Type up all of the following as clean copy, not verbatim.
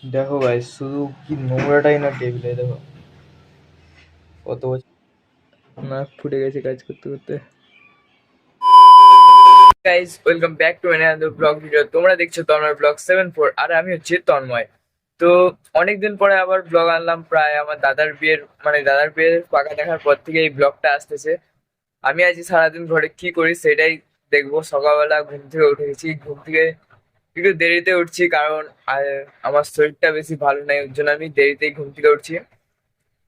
দেখো ভাই, শুধু কি নোংরাটাই না টেবিলে, দেখো কত বছর নাক ফুটে গেছে কাজ করতে করতে। Guys, welcome back to another blog video. তোমরা দেখছো তন্ময় ব্লগ 74 আর আমি হচ্ছে তন্ময়। তো অনেকদিন পরে আবার ব্লগ আনলাম, প্রায় আমার দাদার বিয়ের পাকা দেখার পর থেকে এই ব্লগটা আসতেছে। আমি আজ সারাদিন ঘরে কি করি সেটাই দেখবো। সকালবেলা ঘুম থেকে উঠে গেছি, ঘুম থেকে একটু দেরিতে উঠছি কারণ আমার শরীরটা বেশি ভালো নাই, ওর জন্য আমি দেরিতেই ঘুম থেকে উঠছি।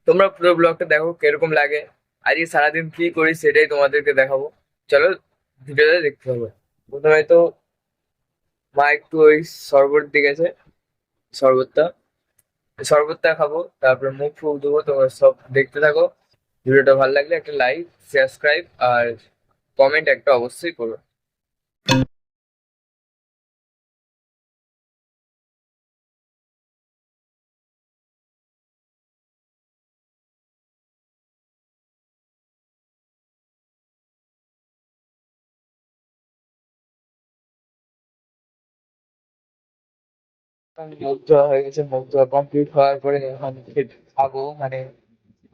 তোমরা পুরো ব্লগটা দেখো কিরকম লাগে, আজকে সারাদিন কি করি সেটাই তোমাদেরকে দেখাবো। চলো ভিডিওটা দেখতে হবে। প্রথমে তো মা একটু ওই শরবত দিয়ে গেছে, শরবতটা শরবতটা খাবো, তারপরে মুখ ফুক দেবো। তোমরা সব দেখতে থাকো। ভিডিওটা ভালো লাগলে একটা লাইক, সাবস্ক্রাইব আর কমেন্ট একটা অবশ্যই করো। মুখ ধোয়া হয়ে গেছে, মুখ ধোয়া কমপ্লিট হওয়ার পরে এখন খাবো,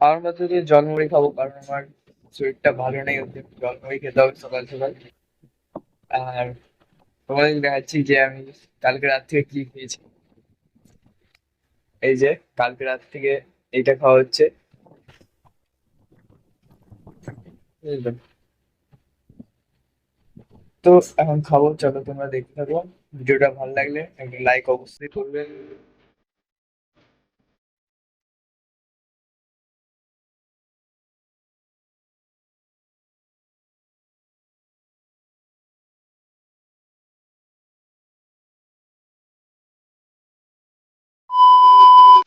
আমার মধ্যে দিয়ে জলমুড়ি খাবো কারণ আমার শরীরটা ভালো নেই, ওর জন্য জলমুড়ি খেতে হবে সকাল সকাল। আর তোমাদের দেখাচ্ছি যে আমি কালকে রাত থেকে কি খেয়েছি। এই যে কালকে রাত থেকে এইটা খাওয়া হচ্ছে, বুঝলে? তো এখন খাবো, চলো তোমরা দেখতে থাকো। ভিডিওটা ভালো লাগলে একটা লাইক অবশ্যই করবে।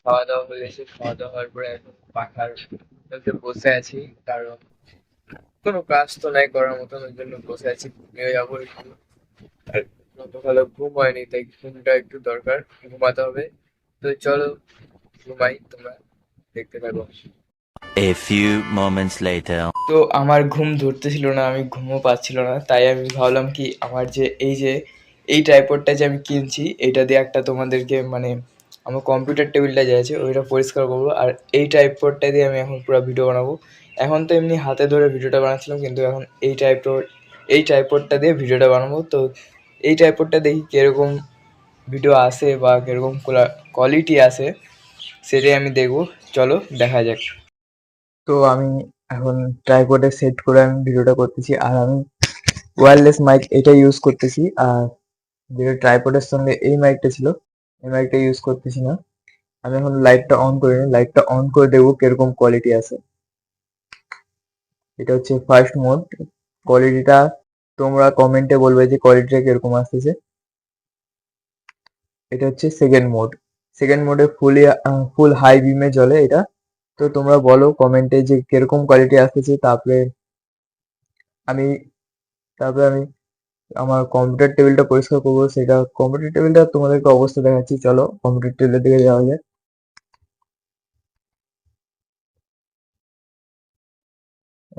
খাওয়া দাওয়া হয়ে গেছে, খাওয়া দাওয়া হওয়ার পরে এখন পাখার মধ্যে বসে আছি, কারণ কোনো কাজ তো নাই করার মতন, ওই জন্য বসে আছি। ঘুমিয়ে যাবো একটু। আর গতকালও ঘুম হয়নি, তাই ঘুমটা একটু দরকার, ঘুমাতে হবে। তো চলো ঘুমাই, তোমরা দেখতে থাকো। A few moments later. তো আমার ঘুম ধরতেছিল না, আমি ঘুমও পাচ্ছিল না, তাই আমি ভাবলাম কি আমার যে এই ট্রাইপডটা যে আমি কিনছি, এটা দিয়ে একটা তোমাদেরকে আমার কম্পিউটার টেবিলটা যে আছে ওইটা পরিষ্কার করবো, আর এই ট্রাইপডটা দিয়ে আমি এখন পুরো ভিডিও বানাবো। এখন তো এমনি হাতে ধরে ভিডিওটা বানাচ্ছিলাম, কিন্তু এখন এই ট্রাইপডটা দিয়ে ভিডিওটা বানাবো। তো এই ট্রাইপডটা দেখি কিরকম ভিডিও আসে বা কিরকম কোয়ালিটি আসে, সেটাই আমি দেখবো। চলো দেখা যাক। তো আমি এখন ট্রাইপডে সেট করে আমি ভিডিওটা করতেছি, আর আমি ওয়্যারলেস মাইক এটা ইউজ করতেছি। আর যেটা ট্রাইপডের সঙ্গে এই মাইকটা ছিল, এই মাইকটা ইউজ করতেছি না। আমি এখন লাইটটা অন করে নিই, লাইটটা অন করে দেখবো কিরকম কোয়ালিটি আছে। এটা হচ্ছে ফার্স্ট মোড। কোয়ালিটিটা তোমরা কমেন্টে বলবে যে কোয়ালিটিটা কিরকম আসতেছে। এটা হচ্ছে সেকেন্ড মোড। সেকেন্ড মোডে ফুল হাই বিমে জ্বলে এটা। তো তোমরা বলো কমেন্টে যে কিরকম কোয়ালিটি আসতেছে। আমি তারপরে আমি আমার কম্পিউটার টেবিলটা পরিষ্কার করবো। সেটা কম্পিউটার টেবিলটা তোমাদেরকে অবস্থা দেখাচ্ছি, চলো কম্পিউটার টেবিলের দিকে যাওয়া যায়।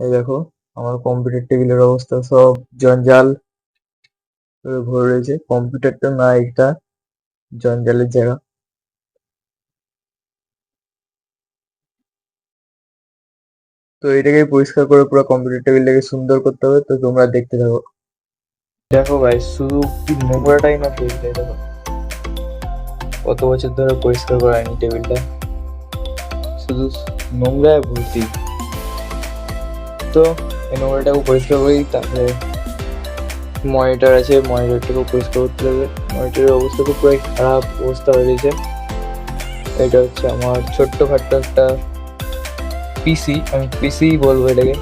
এই দেখো আমার কম্পিউটার টেবিলের অবস্থা, সব জঞ্জাল ভরে রয়েছে। কম্পিউটারটা না, একটা জঞ্জালের জায়গা। তো এটাকে পরিষ্কার করে পুরো কম্পিউটার টেবিলটাকে সুন্দর করতে হবে। তো তোমরা দেখতে থাকো। দেখো ভাই, শুধু কি নোংরাটাই না টেবিলটা, দেখো কত বছর ধরে পরিষ্কার করা হয়নি টেবিলটা, শুধু নোংরায় ভর্তি। তো এই নোংরাটাকে পরিষ্কার করি, তারপরে মনিটর আছে, মনিটরটাকেও পরিষ্কার করতে হবে। মনিটরের অবস্থা তো পুরো খারাপ অবস্থা হয়ে গেছে। এটা হচ্ছে আমার ছোট্টখাট্ট একটা পিসি, আমি পিসি বলবো এটাকে,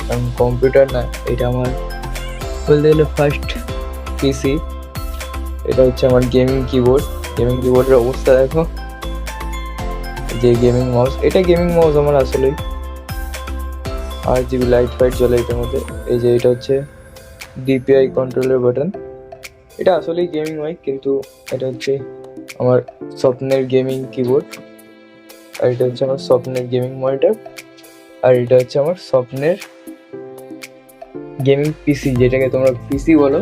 কারণ কম্পিউটার না। এটা আমার বলতে গেলে ফার্স্ট পিসি। এটা হচ্ছে আমার গেমিং কিবোর্ড। গেমিং কিবোর্ডের অবস্থা দেখো, যে গেমিং মাউস, এটা গেমিং মাউস আমার আসলেই। আর জিবি লাইট ফাইট জ্বলে এটার মধ্যে। এই যে এটা হচ্ছে ডিপিআই কন্ট্রোলের বাটন। এটা আসলেই গেমিং মাইক, কিন্তু এটা হচ্ছে আমার স্বপ্নের গেমিং কিবোর্ড। আর এটা হচ্ছে আমার স্বপ্নের গেমিং মনিটর। আর এটা হচ্ছে আমার স্বপ্নের গেমিং পিসি, যেটাকে তোমরা পিসি বলো,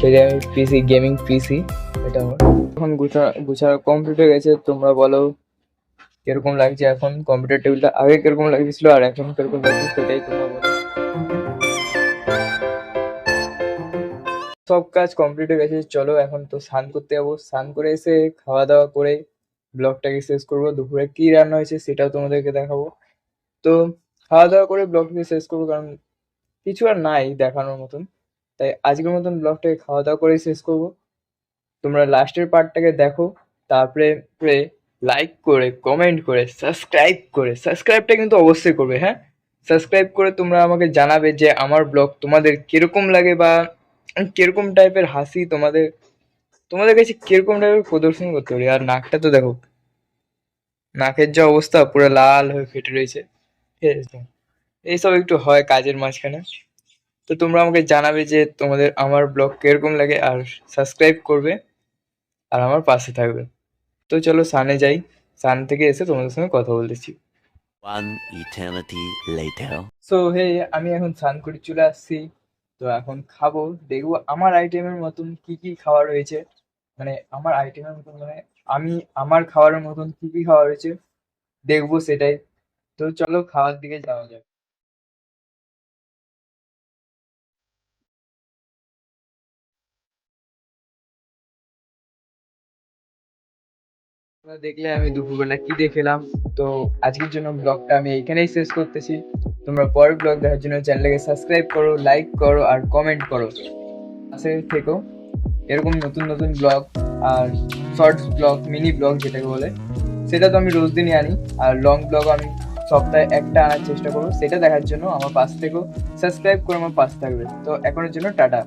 সেটা আমি পিসি, গেমিং পিসি এটা আমার। এখন গুছা কমপ্লিট হয়ে গেছে। তোমরা বলো কিরকম লাগছে এখন কম্পিউটার টেবিলটা, আগে কিরকম লাগছিল আর এখন কিরকম লাগছে সেটাই তোমরা বলো। সব কাজ কমপ্লিট হয়ে গেছে, চলো এখন তো স্নান করতে যাবো। স্নান করে এসে খাওয়া দাওয়া করে ব্লগটাকে শেষ করবো। দুপুরে কি রান্না হয়েছে সেটাও তোমাদেরকে দেখাবো। তো খাওয়া দাওয়া করে ব্লগটাকে শেষ করবো, কারণ কিছু আর নাই দেখানোর মতন। তাই আজকের মতন ব্লগটাকে খাওয়া দাওয়া করে শেষ করবো। তোমরা লাস্টের পার্টটাকে দেখো, তারপরে লাইক করে কমেন্ট করে সাবস্ক্রাইবটা কিন্তু অবশ্যই করবে। হ্যাঁ, সাবস্ক্রাইব করে তোমরা আমাকে জানাবে যে আমার ব্লগ তোমাদের কিরকম লাগে, বা কিরকম টাইপের হাসি তোমাদের কাছে কিরকম টাইপের প্রদর্শন করতে পারি। আর নাকটা তো দেখো, নাকের যা অবস্থা পুরো লাল হয়ে ফেটে রয়েছে। ঠিক আছে? এইসব একটু হয় কাজের মাঝখানে। তো তোমরা আমাকে জানাবে যে তোমাদের আমার ব্লগ কিরকম লাগে, আর সাবস্ক্রাইব করবে আর আমার পাশে থাকবে। তো চলো সানে যাই, সান থেকে এসে তোমাদের সঙ্গে কথা বলতেছি। One eternity later. So hey, আমি এখন স্নান করে চলে আসছি। তো এখন খাবো, দেখবো আমার আইটেমের মতন কি কি খাওয়া রয়েছে, মানে আমার আইটেমের মতন মানে আমি আমার খাবারের মতন কি কি খাওয়া রয়েছে দেখবো সেটাই। তো চলো খাওয়ার দিকে যাওয়া যাক। তোমরা দেখলে আমি দুপুরবেলা কি দেখলাম। তো আজকের জন্য ব্লগটা আমি এইখানেই শেষ করতেছি। তোমরা পরের ব্লগ দেখার জন্য চ্যানেলটাকে সাবস্ক্রাইব করো, লাইক করো আর কমেন্ট করো। পাশে থেকো, এরকম নতুন নতুন ব্লগ আর শর্টস ব্লগ, মিনি ব্লগ যেটাকে বলে, সেটা তো আমি রোজ দিনই আনি। আর লং ব্লগ আমি সপ্তাহে একটা আনার চেষ্টা করবো। সেটা দেখার জন্য আমার পাশ থেকেও সাবস্ক্রাইব করে আমার পাশে থাকবে। তো এখনের জন্য টাটা।